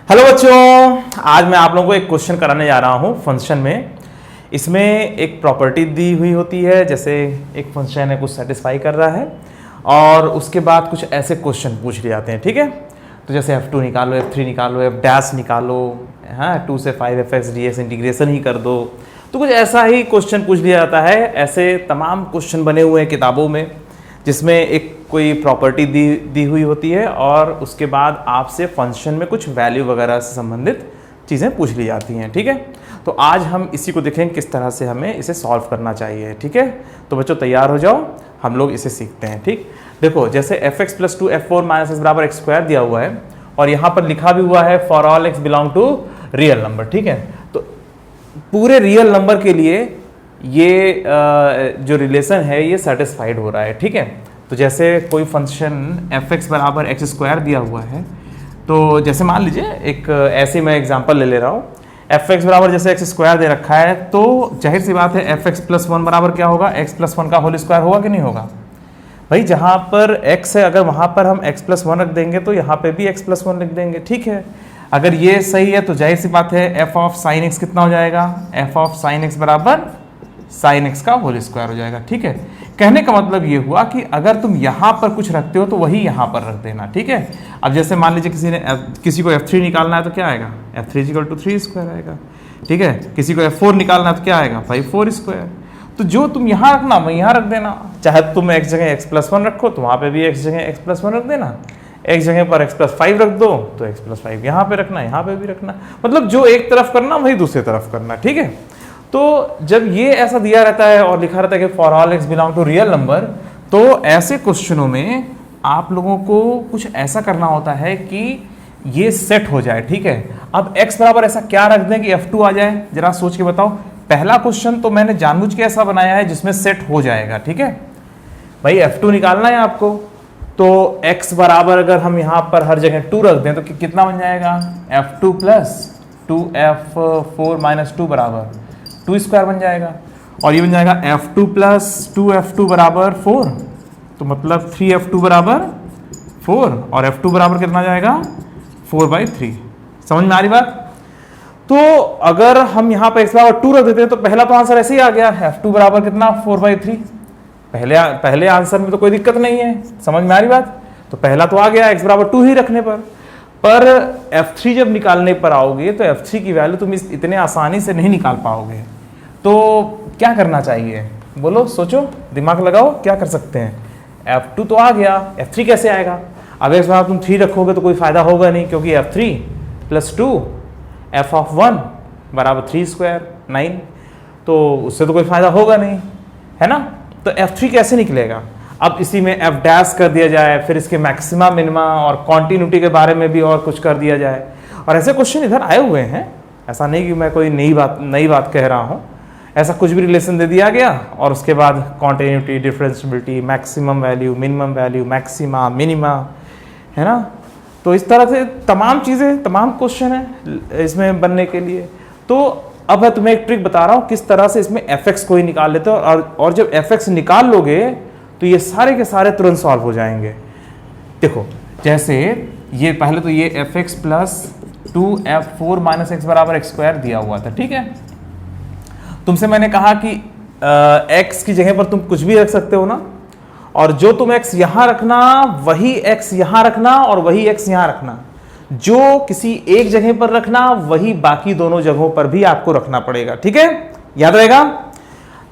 Hello बच्चों, आज मैं आप लोगों को एक क्वेश्चन कराने जा रहा हूँ फंक्शन में। इसमें एक प्रॉपर्टी दी हुई होती है, जैसे एक फंक्शन है कुछ सेटिस्फाई कर रहा है और उसके बाद कुछ ऐसे क्वेश्चन पूछ लिए जाते हैं। ठीक है, तो जैसे f2 निकालो, f3 निकालो, f डैश निकालो, हाँ 2 से 5 fx dx इंटीग्रेशन ही कर दो। तो कुछ ऐसा ही क्वेश्चन पूछ लिया जाता है। ऐसे तमाम क्वेश्चन बने हुए हैं किताबों में, जिसमें एक कोई प्रॉपर्टी दी हुई होती है और उसके बाद आपसे फंक्शन में कुछ वैल्यू वगैरह से संबंधित चीज़ें पूछ ली जाती हैं। ठीक है, तो आज हम इसी को देखेंगे किस तरह से हमें इसे सॉल्व करना चाहिए। ठीक है, तो बच्चों तैयार हो जाओ, हम लोग इसे सीखते हैं। ठीक, देखो जैसे fx + 2 f4 - x = x² दिया हुआ है और यहाँ पर लिखा भी हुआ है for all x belong to real number. ठीक है, तो पूरे रियल नंबर के लिए ये जो रिलेशन है ये सेटिस्फाइड हो रहा है। ठीक है, तो जैसे कोई फंक्शन fx = x² दिया हुआ है, तो जैसे मान लीजिए एक ऐसे मैं एग्जांपल ले रहा हूँ। fx = जैसे x² दे रखा है, तो जाहिर सी बात है fx + 1 बराबर क्या होगा, x + 1 का होल स्क्वायर होगा कि नहीं होगा भाई। जहाँ पर x है, अगर वहाँ पर हम x + 1 रख देंगे तो यहाँ पे भी x + 1 लिख देंगे। ठीक है, अगर ये सही है तो जाहिर सी बात है f ऑफ sin x कितना हो जाएगा, f of sin x = sin x का होल स्क्वायर हो जाएगा। ठीक है, कहने का मतलब ये हुआ कि अगर तुम यहाँ पर कुछ रखते हो तो वही यहाँ पर रख देना। ठीक है, अब जैसे मान लीजिए किसी को f3 निकालना है तो क्या आएगा, f3 = 3² आएगा। ठीक है, किसी को f4 निकालना है तो क्या आएगा भाई 4²। तो जो तुम यहाँ रखना वही यहाँ रख देना। चाहे तुम x जगह x + 1 रखो तो वहाँ पे भी x जगह x + 1 रख देना, x जगह पर x + 5 रख दो तो x + 5 यहाँ पे रखना, यहाँ पे भी रखना। मतलब जो एक तरफ करना वही दूसरी तरफ करना। ठीक है, तो जब ये ऐसा दिया रहता है और लिखा रहता है कि for all x belong to real number, तो ऐसे क्वेश्चनों में आप लोगों को कुछ ऐसा करना होता है कि ये सेट हो जाए। ठीक है, अब x बराबर ऐसा क्या रख दें कि f2 आ जाए, जरा सोच के बताओ। पहला क्वेश्चन तो मैंने जानबूझ के ऐसा बनाया है जिसमें सेट हो जाएगा। ठीक है भाई, f2 निकालना है आपको, तो x बराबर अगर हम यहाँ पर हर जगह 2 रख दें तो कितना बन जाएगा, f2 + 2f4 - 2 बराबर 2² बन जाएगा। और ये बन जाएगा f2 + 2f2 = 4, तो मतलब 3f2 = 4 और f2 बराबर कितना जाएगा 4/3। समझ में आ रही बात। तो अगर हम यहाँ पर x = 2 रख देते हैं तो पहला तो आंसर ऐसे ही आ गया, f2 बराबर कितना 4/3। पहले आंसर में तो कोई दिक्कत नहीं है, समझ में आ रही बात। तो पहला तो आ गया x = 2 ही रखने पर f3 जब निकालने पर आओगे तो f3 की वैल्यू तुम इतने आसानी से नहीं निकाल पाओगे। तो क्या करना चाहिए, बोलो, सोचो, दिमाग लगाओ, क्या कर सकते हैं। f2 तो आ गया, f3 कैसे आएगा। अब एक बार तुम 3 रखोगे तो कोई फायदा होगा नहीं, क्योंकि f3 + 2 f ऑफ 1 = 3² 9, तो उससे तो कोई फायदा होगा नहीं, है ना। तो f3 कैसे निकलेगा। अब इसी में f डैश कर दिया जाए, फिर इसके मैक्सिमा मिनिमा और कॉन्टिन्यूटी के बारे में भी और कुछ कर दिया जाए। और ऐसे क्वेश्चन इधर आए हुए हैं, ऐसा नहीं कि मैं कोई नई बात कह रहा हूँ। ऐसा कुछ भी रिलेशन दे दिया गया और उसके बाद continuity, differentiability, maximum value, minimum value, maxima, minima, है ना। तो इस तरह से तमाम चीज़ें, तमाम क्वेश्चन है इसमें बनने के लिए। तो अब मैं तुम्हें एक ट्रिक बता रहा हूँ किस तरह से इसमें fx को ही निकाल लेते हो, और जब fx निकाल लोगे तो ये सारे के सारे तुरंत सॉल्व हो जाएंगे। देखो जैसे ये पहले तो ये fx + 2f4 - x = x² दिया हुआ था। ठीक है, तुमसे मैंने कहा कि x की जगह पर तुम कुछ भी रख सकते हो ना, और जो तुम x यहां रखना वही x यहां रखना और वही x यहां रखना। जो किसी एक जगह पर रखना वही बाकी दोनों जगहों पर भी आपको रखना पड़ेगा। ठीक है, याद रहेगा।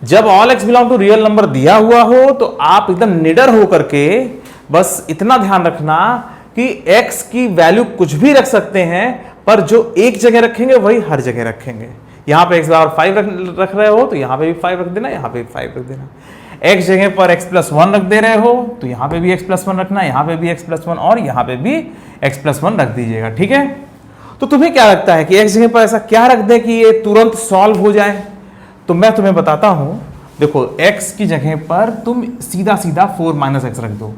जब all x belong to real number दिया हुआ हो तो आप एकदम निडर होकर के बस इतना ध्यान रखना कि x की वैल्यू कुछ भी रख सकते हैं, पर जो एक जगह रखेंगे वही हर जगह रखेंगे। यहाँ पे x = 5 रख रहे हो तो यहाँ पे भी 5 रख देना, यहाँ पे भी 5 रख देना। x जगह पर x + 1 रख दे रहे हो तो यहाँ पे भी x + 1 रखना, यहाँ पे भी x + 1 और यहाँ पे भी x + 1 रख दीजिएगा। ठीक है, तो तुम्हें क्या लगता है कि x जगह पर ऐसा क्या रख दें कि ये तुरंत सॉल्व हो जाए। तो मैं तुम्हें बताता हूं, देखो x की जगह पर तुम सीधा 4 - x रख दो।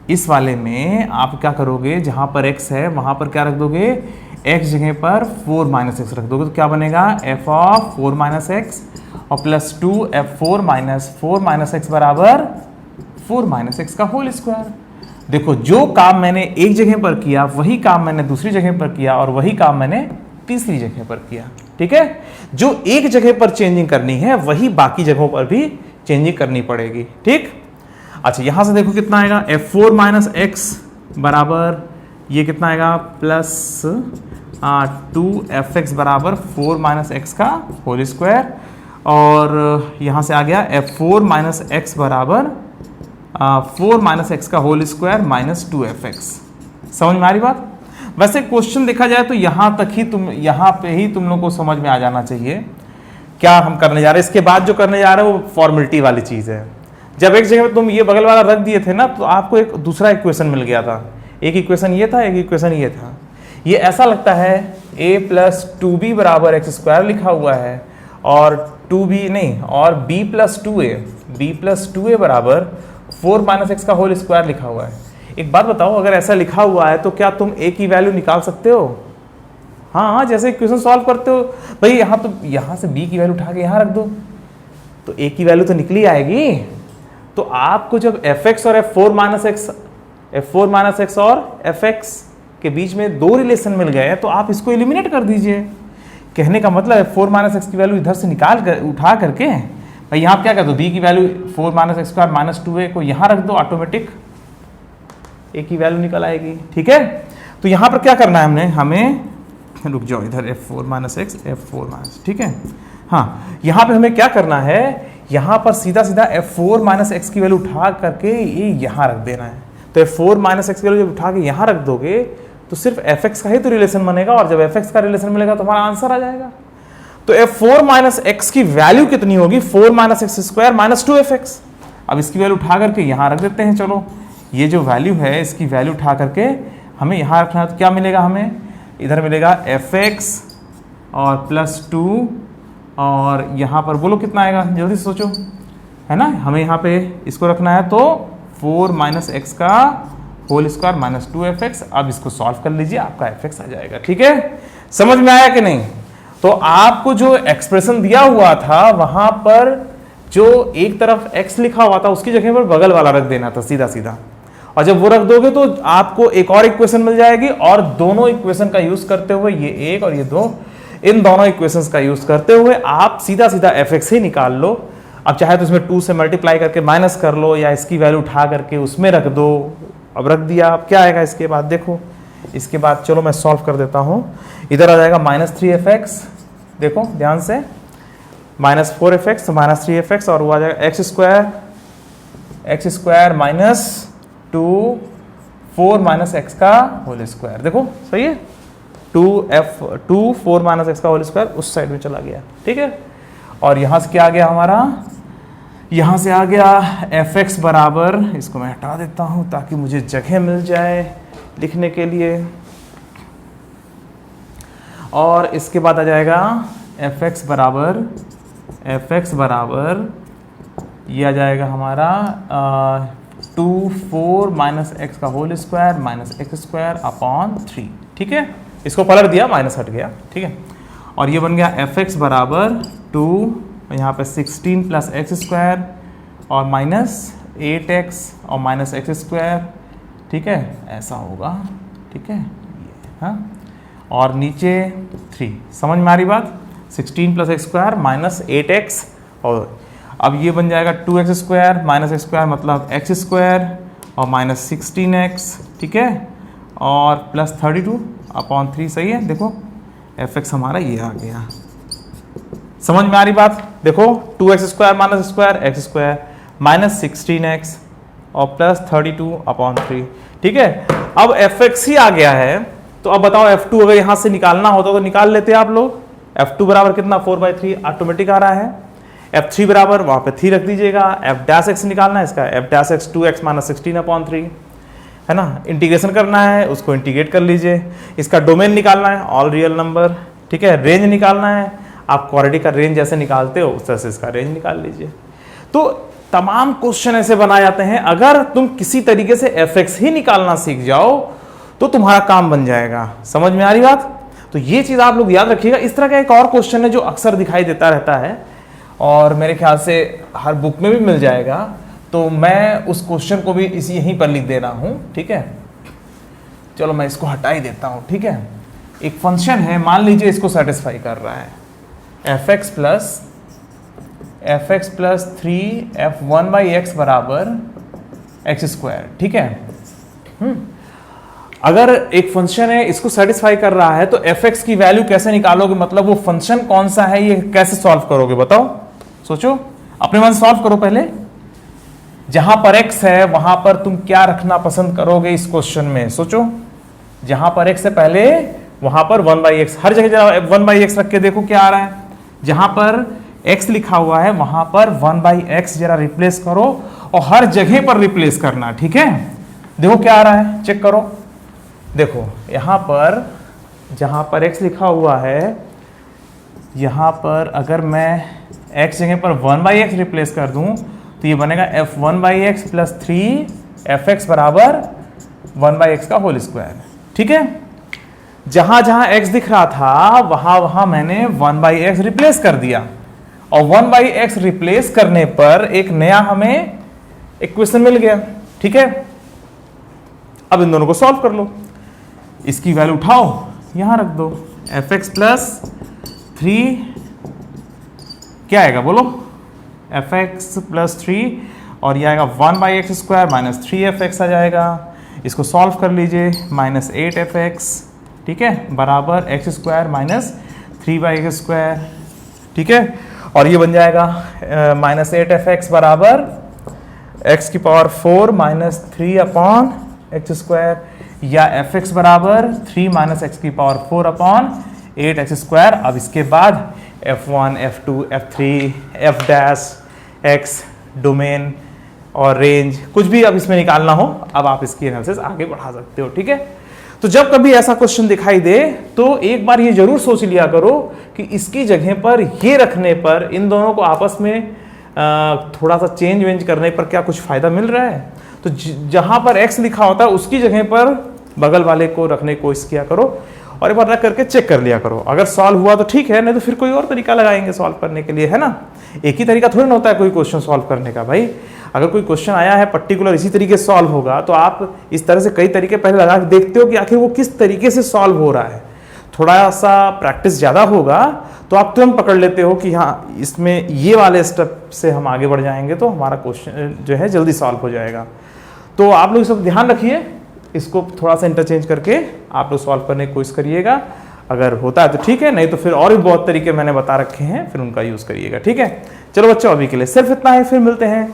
इस वाले में आप क्या करोगे, जहां पर x है वहां पर क्या रख दोगे, x जगह पर 4 - x रख दोगे तो क्या बनेगा, f ऑफ 4 - x और +2f4 - 4 - x = 4 - x का होल स्क्वायर। देखो जो काम मैंने एक जगह पर किया वही काम मैंने दूसरी जगह पर किया और वही काम मैंने तीसरी जगह पर किया। ठीक है, जो एक जगह पर चेंजिंग करनी है वही बाकी जगहों पर भी चेंजिंग करनी पड़ेगी। ठीक, अच्छा यहां से देखो कितना आएगा, f4 माइनस एक्स बराबर ये कितना आएगा प्लस 2f(x) बराबर 4 माइनस एक्स का होल स्क्वायर, और यहां से आ गया f4 माइनस एक्स बराबर 4 माइनस एक्स का होल स्क्वायर माइनस 2f(x). समझ में आ रही बात? वैसे क्वेश्चन देखा जाए तो यहाँ पे ही तुम लोग को समझ में आ जाना चाहिए क्या हम करने जा रहे हैं। इसके बाद जो करने जा रहे हैं वो फॉर्मेलिटी वाली चीज़ है। जब एक जगह तुम ये बगल वाला रख दिए थे ना तो आपको एक दूसरा इक्वेशन मिल गया था। एक इक्वेशन ये था, एक इक्वेशन ये था। ये ऐसा लगता है a प्लस 2b बराबर एक्स स्क्वायर लिखा हुआ है और 2b नहीं और b प्लस 2a बराबर 4 माइनस एक्स का होल स्क्वायर लिखा हुआ है। एक बात बताओ, अगर ऐसा लिखा हुआ है तो क्या तुम a की वैल्यू निकाल सकते हो? हाँ, जैसे इक्वेशन सॉल्व करते हो भाई, यहाँ से b की वैल्यू उठा के यहाँ रख दो तो a की वैल्यू तो निकली आएगी। तो आपको जब fx और f4 माइनस एक्स और fx के बीच में दो रिलेशन मिल गए तो आप इसको एलिमिनेट कर दीजिए। कहने का मतलब f4 माइनस एक्स की वैल्यू इधर से निकाल कर उठा करके भाई यहाँ क्या कर दो, b की value 4 minus X square minus 2a को यहाँ रख दो, ऑटोमेटिक a की वैल्यू निकल आएगी। ठीक है, तो यहाँ पर क्या करना है हमें रुक जाओ इधर f4 minus x f4 minus, ठीक है। हाँ, यहाँ पे हमें क्या करना है, यहाँ पर सीधा सीधा f4 माइनस एक्स की वैल्यू उठा करके ये यहाँ रख देना है। तो f4 माइनस एक्स की वैल्यू जब उठा के यहाँ रख दोगे तो सिर्फ fx का ही तो रिलेशन बनेगा, और जब fx का रिलेशन मिलेगा तो हमारा आंसर आ जाएगा। तो f4 माइनस एक्स की वैल्यू कितनी होगी, 4 minus X square minus 2fx। अब इसकी वैल्यू उठा करके यहाँ रख देते हैं। चलो, ये जो वैल्यू है इसकी वैल्यू उठा करके हमें यहाँ रखना है तो क्या मिलेगा, हमें इधर मिलेगा fx और प्लस 2, और यहाँ पर बोलो कितना आएगा, जल्दी से सोचो, है ना। हमें यहाँ पे इसको रखना है तो 4 माइनस एक्स का होल स्क्वायर माइनस 2fx। अब इसको सॉल्व कर लीजिए, आपका fx आ जाएगा। ठीक है, समझ में आया कि नहीं? तो आपको जो एक्सप्रेशन दिया हुआ था वहां पर जो एक तरफ x लिखा हुआ था उसकी जगह पर बगल वाला रख देना था सीधा सीधा, और जब वो रख दोगे तो आपको एक और इक्वेशन मिल जाएगी, और दोनों इक्वेशन का यूज करते हुए ये एक और ये दो, इन दोनों इक्वेशंस का यूज करते हुए आप सीधा सीधा fx ही निकाल लो। अब चाहे तो इसमें 2 से मल्टीप्लाई करके माइनस कर लो या इसकी वैल्यू उठा करके उसमें रख दो। अब रख दिया, अब क्या आएगा इसके बाद, देखो इसके बाद चलो मैं सॉल्व कर देता हूँ। इधर आ जाएगा माइनस 3fx, देखो ध्यान से, माइनस 4fx माइनस 3fx, और वो आ जाएगा x square minus 4 minus X का होल स्क्वायर। देखो सही है, 4 माइनस एक्स का होल स्क्वायर उस साइड में चला गया। ठीक है, और यहाँ से क्या आ गया हमारा, यहाँ से आ गया fx बराबर, इसको मैं हटा देता हूँ ताकि मुझे जगह मिल जाए लिखने के लिए, और इसके बाद आ जाएगा fx बराबर ये आ जाएगा हमारा 4 माइनस एक्स का whole square minus X square upon 3। ठीक है, इसको पलट दिया, माइनस हट गया। ठीक है, और ये बन गया fx बराबर 2, यहाँ पे 16 प्लस एक्स स्क्वायर और माइनस 8x और माइनस एक्स स्क्वायर। ठीक है, ऐसा होगा। ठीक है, हाँ, और नीचे 3। समझ में आ रही बात, 16 plus x square minus 8x, और अब ये बन जाएगा 2x square minus X square मतलब एक्स स्क्वायर और माइनस 16x। ठीक है, और प्लस 32 अपॉन 3। सही है, देखो fx हमारा ये आ गया। समझ में आ रही बात, देखो 2x square minus square x square minus 16x और प्लस 32 अपॉन 3। ठीक है, अब fx ही आ गया है, तो अब बताओ f2 अगर यहाँ से निकालना होता तो निकाल लेते आप लोग। f2 बराबर कितना, 4/3 ऑटोमेटिक आ रहा है। f3 बराबर वहाँ पे 3 रख दीजिएगा। f' निकालना है इसका, f' 2x माइनस 16 अपॉन 3, है ना। इंटीग्रेशन करना है, उसको इंटीग्रेट कर लीजिए। इसका डोमेन निकालना है, ऑल रियल नंबर। ठीक है, रेंज निकालना है, आप क्वाड्रेटिक का रेंज जैसे निकालते हो उस तरह से इसका रेंज निकाल लीजिए। तो तमाम क्वेश्चन ऐसे बनाए जाते हैं, अगर तुम किसी तरीके से fx ही निकालना सीख जाओ तो तुम्हारा काम बन जाएगा। समझ में आ रही बात, तो ये चीज आप लोग याद रखिएगा। इस तरह का एक और क्वेश्चन है जो अक्सर दिखाई देता रहता है और मेरे ख्याल से हर बुक में भी मिल जाएगा। तो मैं उस क्वेश्चन को भी इसी यहीं पर लिख दे रहा हूं, ठीक है। चलो मैं इसको हटा ही देता हूं, ठीक है। एक फंक्शन है, मान लीजिए इसको सेटिस्फाई कर रहा है एफ एक्स प्लस 3f1/x बराबर एक्स स्क्वायर, ठीक है। अगर एक फंक्शन है इसको सेटिस्फाई कर रहा है तो एफ एक्स की वैल्यू कैसे निकालोगे, मतलब वो फंक्शन कौन सा है, ये कैसे सॉल्व करोगे बताओ, सोचो, अपने मन से सॉल्व करो पहले। जहां पर x है वहां पर तुम क्या रखना पसंद करोगे इस क्वेश्चन में, सोचो। जहां पर x है पहले वहां पर 1/x, हर जगह जरा 1/x रख के देखो क्या आ रहा है। जहां पर x लिखा हुआ है वहां पर 1/x जरा रिप्लेस करो और हर जगह पर रिप्लेस करना, ठीक है। देखो क्या आ रहा है, चेक करो। देखो यहां पर जहां पर x लिखा हुआ है यहां पर अगर मैं x जगह पर 1/x रिप्लेस कर दूं तो ये बनेगा f1/x प्लस 3f(x) बराबर 1/x का होल स्क्वायर, ठीक है। जहां जहां x दिख रहा था वहां वहां मैंने 1/x रिप्लेस कर दिया और 1/x रिप्लेस करने पर एक नया हमें इक्वेशन मिल गया, ठीक है। अब इन दोनों को सॉल्व कर लो, इसकी वैल्यू उठाओ यहां रख दो, f(x) प्लस 3 क्या आएगा बोलो, f(x) प्लस 3 और यह आएगा 1/x स्क्वायर माइनस 3f(x) आ जाएगा। इसको सॉल्व कर लीजिए, माइनस 8f(x), ठीक है, बराबर x square minus 3/x square, ठीक है। और ये बन जाएगा माइनस 8f(x) बराबर x की पावर 4 माइनस 3/x स्क्वायर, या f(x) बराबर 3 माइनस x की पावर 4/8x स्क्वायर। अब इसके बाद f1, f2, f3, f', domain और रेंज कुछ भी अब इसमें निकालना हो, अब आप इसकी एनालिसिस आगे बढ़ा सकते हो, ठीक है। तो जब कभी ऐसा क्वेश्चन दिखाई दे तो एक बार ये जरूर सोच लिया करो कि इसकी जगह पर ये रखने पर इन दोनों को आपस में थोड़ा सा चेंज वेंज करने पर क्या कुछ फायदा मिल रहा है। तो जहां पर x लिखा होता है उसकी जगह पर बगल वाले को रखने की कोशिश किया करो और एक बार रख करके चेक कर लिया करो। अगर सॉल्व हुआ तो ठीक है, नहीं तो फिर कोई और तरीका लगाएंगे सॉल्व करने के लिए, है ना। एक ही तरीका थोड़ी ना होता है कोई क्वेश्चन सॉल्व करने का भाई। अगर कोई क्वेश्चन आया है पर्टिकुलर इसी तरीके से सॉल्व होगा तो आप इस तरह से कई तरीके पहले लगा के देखते हो कि आखिर वो किस तरीके से सॉल्व हो रहा है। थोड़ा सा प्रैक्टिस ज़्यादा होगा तो आप तुरंत पकड़ लेते हो कि हाँ इसमें ये वाले स्टेप से हम आगे बढ़ जाएंगे तो हमारा क्वेश्चन जो है जल्दी सॉल्व हो जाएगा। तो आप लोग सब ध्यान रखिए, इसको थोड़ा सा इंटरचेंज करके आप लोग सॉल्व करने की कोशिश करिएगा। अगर होता है तो ठीक है, नहीं तो फिर और भी बहुत तरीके मैंने बता रखे हैं, फिर उनका यूज़ करिएगा, ठीक है। चलो बच्चों अभी के लिए सिर्फ इतना ही, फिर मिलते हैं